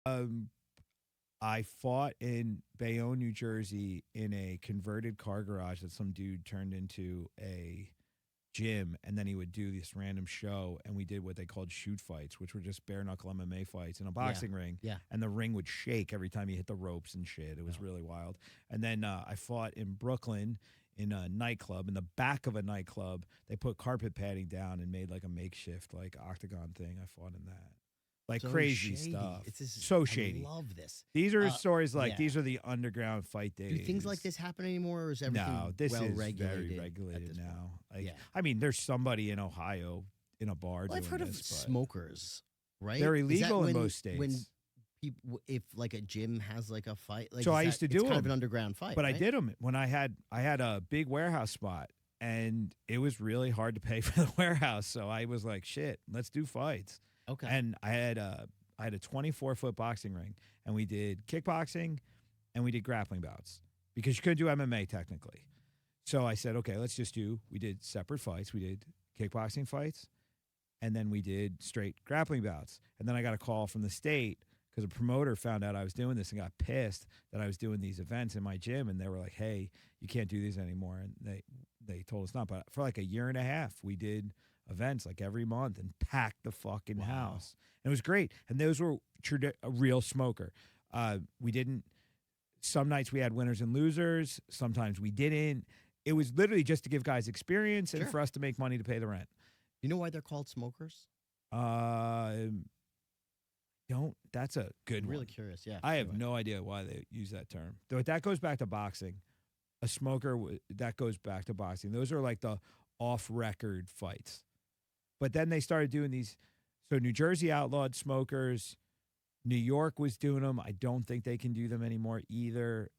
Um, I fought in Bayonne, New Jersey, in a converted car garage that some dude turned into a gym, and then he would do this random show, and we did what they called shoot fights, which were just bare knuckle MMA fights in a Yeah. boxing ring, Yeah. and the ring would shake every time you hit the ropes and shit. It was Oh. really wild. And then I fought in Brooklyn in a nightclub. In the back of a nightclub, they put carpet padding down and made like a makeshift like octagon thing. I fought in that. Like So crazy shady. stuff. It's just, So I shady. love this. These are stories like yeah. these are the underground fight days. Do things like this happen anymore, or is everything No, this well is regulated? very at regulated this now. point? Like, Yeah. I mean, there's somebody in Ohio in a bar Well, doing I've heard of this, but smokers, right? they're Is that illegal in when- most states. When people, if like a gym has like a fight, like So is I that- used to it's do kind of them, an underground fight, but I right? did them when I had a big warehouse spot, and it was really hard to pay for the warehouse. So I was like, shit, let's do fights. Okay. And I had a 24-foot boxing ring, and we did kickboxing, and we did grappling bouts because you couldn't do MMA technically. So I said, okay, we did separate fights. We did kickboxing fights, and then we did straight grappling bouts. And then I got a call from the state because a promoter found out I was doing this and got pissed that I was doing these events in my gym, and they were like, hey, you can't do these anymore. And they told us not. But for like a year and a half, we did events like every month and packed the fucking house. And it was great. And those were a real smoker. We didn't. Some nights we had winners and losers. Sometimes we didn't. It was literally just to give guys experience and Sure. for us to make money to pay the rent. You know why they're called smokers? Don't. That's a good I'm really one. curious. Yeah. I have anyway. no idea why they use that term. Though that goes back to boxing. A smoker that goes back to boxing. Those are like the off-record fights. But then they started doing these. So New Jersey outlawed smokers. New York was doing them. I don't think they can do them anymore either.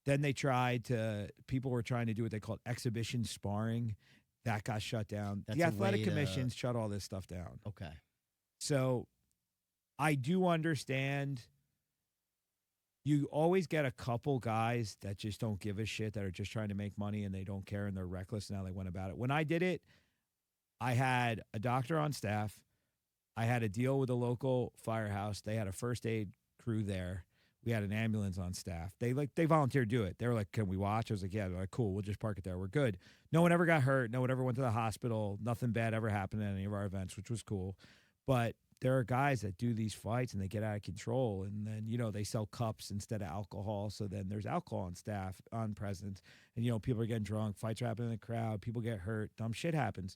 Then they people were trying to do what they called exhibition sparring. That got shut down. That's the a athletic way to- commissions shut all this stuff down. Okay. So I do understand. You always get a couple guys that just don't give a shit, that are just trying to make money and they don't care and they're reckless and how they went about it. When I did it, I had a doctor on staff. I had a deal with a local firehouse. They had a first aid crew there. We had an ambulance on staff. They volunteered to do it. They were like, can we watch? I was like, yeah. They're like, cool. We'll just park it there. We're good. No one ever got hurt. No one ever went to the hospital. Nothing bad ever happened at any of our events, which was cool. But there are guys that do these fights and they get out of control. And then, they sell cups instead of alcohol. So then there's alcohol on staff, on present. And, people are getting drunk. Fights are happening in the crowd. People get hurt. Dumb shit happens.